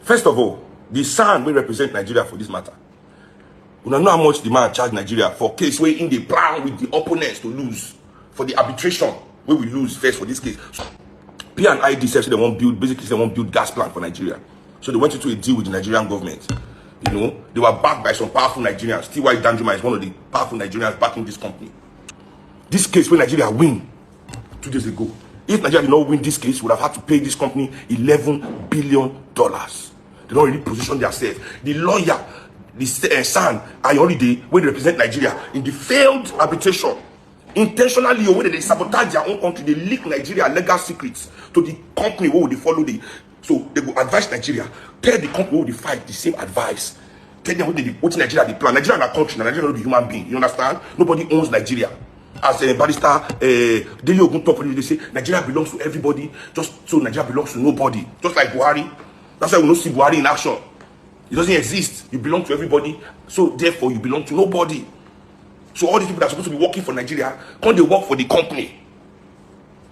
First of all, the SAN will represent Nigeria for this matter. We don't know how much the man charge Nigeria for case where in the plan with the opponents to lose for the arbitration where we lose first for this case. So, P&ID says they won't build, basically they won't build gas plant for Nigeria. So they went into a deal with the Nigerian government. You know, they were backed by some powerful Nigerians. T.Y. Danjuma is one of the powerful Nigerians backing this company. This case where Nigeria win 2 days ago. If Nigeria did not win this case, we would have had to pay this company $11 billion. They don't really position themselves. The lawyer, the SAN, are already where they represent Nigeria in the failed arbitration. Intentionally, or where they sabotage their own country, they leak Nigeria legal secrets to the company where they follow the. So they will advise Nigeria, tell the company where they fight the same advice. Tell them what Nigeria they plan. Nigeria is a country, Nigeria is not a human being. You understand? Nobody owns Nigeria. As a barrister, Daily Ogun talk, they say Nigeria belongs to everybody, just so Nigeria belongs to nobody. Just like Buhari. That's why we don't see Buhari in action. It doesn't exist. You belong to everybody, so therefore you belong to nobody. So all these people that are supposed to be working for Nigeria, can't they work for the company?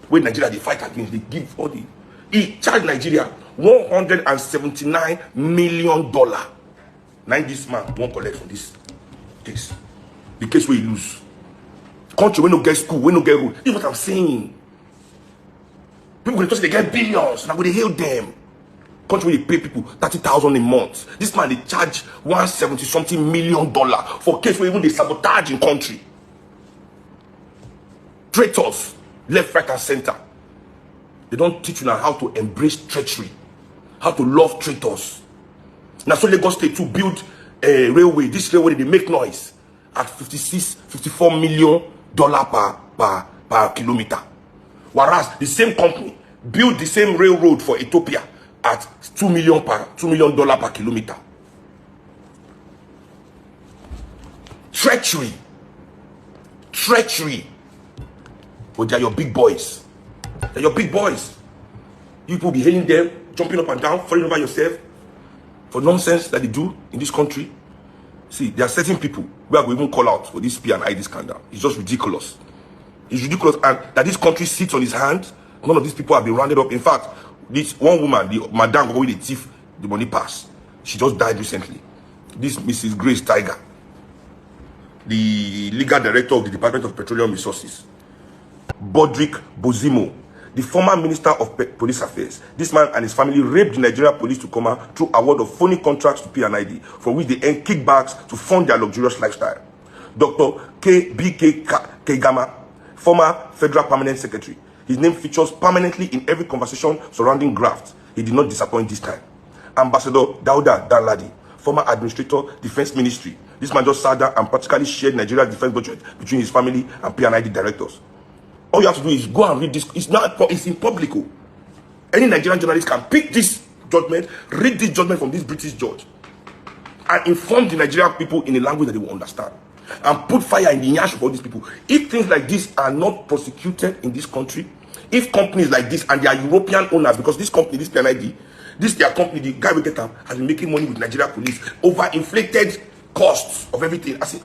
When Nigeria they fight against, they give all the. He charged Nigeria $179 million. Now this man won't collect for this case. The case where he lose. Country we no get school, we no get road. This is what I'm saying. People going to talk, they get billions. Now they hail them. Country they pay people 30,000 a month. This man they charge $170-something million for a case where even they sabotage in country. Traitors, left, right, and center. They don't teach you now how to embrace treachery, how to love traitors. Now so Lagos State to build a railway. This railway they make noise at $54 million per kilometer. Whereas the same company built the same railroad for Ethiopia at $2 million per kilometer. Treachery. But they are your big boys. They're your big boys. You people be hailing them, jumping up and down, falling over yourself for nonsense that they do in this country. See, there are certain people we are going to even call out for this P&ID scandal. It's just ridiculous. It's ridiculous, and that this country sits on his hand. None of these people have been rounded up. In fact, this one woman, the madam with the thief, the money pass, she just died recently. This Mrs. Grace Tiger, the legal director of the Department of Petroleum Resources, Bodrick Bozimo, the former Minister of Police Affairs. This man and his family raped the Nigerian police to come out through award of phony contracts to P&ID, from which they earn kickbacks to fund their luxurious lifestyle. Dr. B.K. Kegama, former Federal Permanent Secretary. His name features permanently in every conversation surrounding graft. He did not disappoint this time. Ambassador Dauda Danladi, former Administrator, Defense Ministry. This man just sat down and practically shared Nigeria's defense budget between his family and P&ID directors. All you have to do is go and read this. It's in public. Any Nigerian journalist can pick this judgment, read this judgment from this British judge, and inform the Nigerian people in a language that they will understand, and put fire in the yash of all these people. If things like this are not prosecuted in this country, if companies like this and their European owners, because this company, this P&ID, this their company, the guy we get them, has been making money with Nigerian police over inflated costs of everything. I see.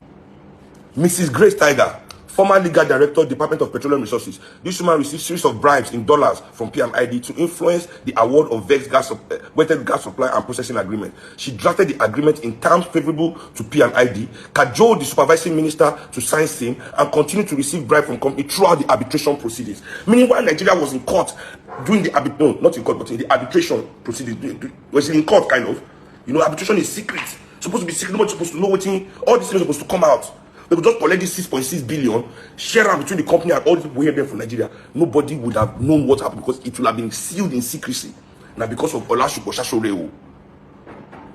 Mrs. Grace Tiger, former legal director, Department of Petroleum Resources. This woman received series of bribes in dollars from P&ID to influence the award of wetted gas supply and processing agreement. She drafted the agreement in terms favorable to P&ID, cajoled the supervising minister to sign same, and continued to receive bribes from company throughout the arbitration proceedings. Meaning, while Nigeria was in court doing the not in court, but in the arbitration proceedings, was in court kind of. You know, arbitration is secret. Supposed to be secret. Nobody's supposed to know what all these things are supposed to come out. They would just collect this 6.6 billion, share out between the company and all the people here there from Nigeria. Nobody would have known what happened because it will have been sealed in secrecy. Now, because of Olasupo Shashoreo,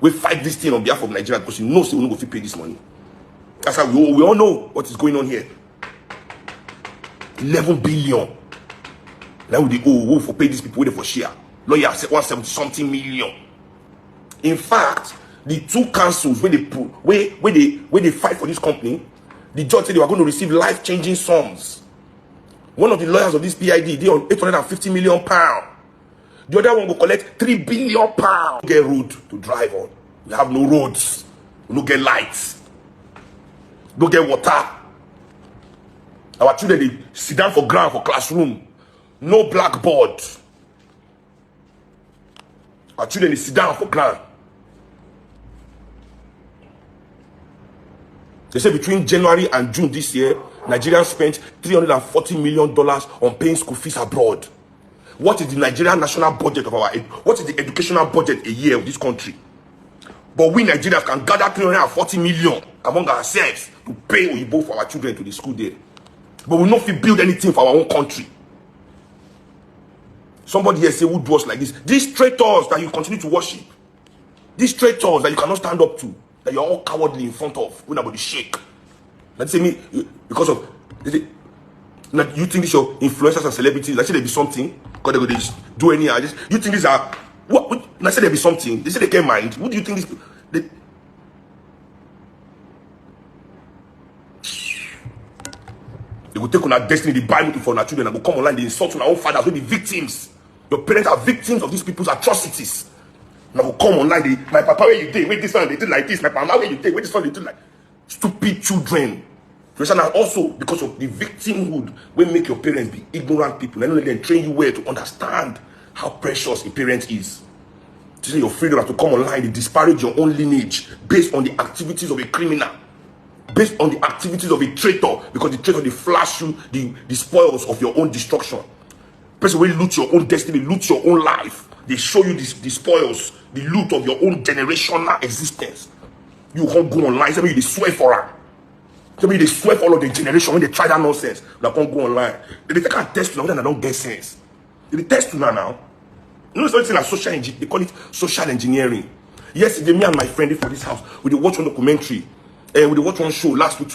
we fight this thing on behalf of Nigeria because he knows he will not go to pay this money. That's how we all know what is going on here. 11 billion. Now they owe for pay these people waiting for share. Lawyer said 170-something million. In fact, the two councils where they fight for this company, the judge said they were going to receive life-changing sums. One of the lawyers of this PID, they on 850 million pounds. The other one will collect 3 billion pounds. Get road to drive on. We have no roads. We don't get lights. We don't get water. Our children, they sit down for ground for classroom. No blackboard. Our children is sit down for ground. They say between January and June this year, Nigeria spent $340 million on paying school fees abroad. What is the Nigerian national budget of what is the educational budget a year of this country? But we Nigerians can gather 340 million among ourselves to pay Oyibo for our children to the school there. But we not build anything for our own country. Somebody here say, who do us like this? These traitors that you continue to worship, these traitors that you cannot stand up to, that you're all cowardly in front of, when nobody shake. Let's say me, because of, you think these are influencers and celebrities, I say there be something, because they just do any, you think these are, what, I say there be something, they say they can't mind. What do you think these, they will take on our destiny, the Bible for our children, and will come online, they insult on our own fathers, will be victims. Your parents are victims of these people's atrocities. Now will come online, my papa where you did, wait this one, they did like this, my mama where you did, wait this one, they did like stupid children. And also because of the victimhood will make your parents be ignorant people, and then train you well to understand how precious a parent is. To say your freedom have to come online, they disparage your own lineage based on the activities of a criminal, based on the activities of a traitor, because the traitor they flash you the spoils of your own destruction. Person will loot your own destiny, loot your own life. They show you the spoils, the loot of your own generational existence. You can't go online. Somebody they swear for her. Somebody they swear for all of the generation when they try that nonsense. They can't go online. They can't test you now, then I don't get sense. They test you now. You know something like social engineering. They call it social engineering. Yesterday, me and my friend for this house, we watch one documentary and we watch one show last week.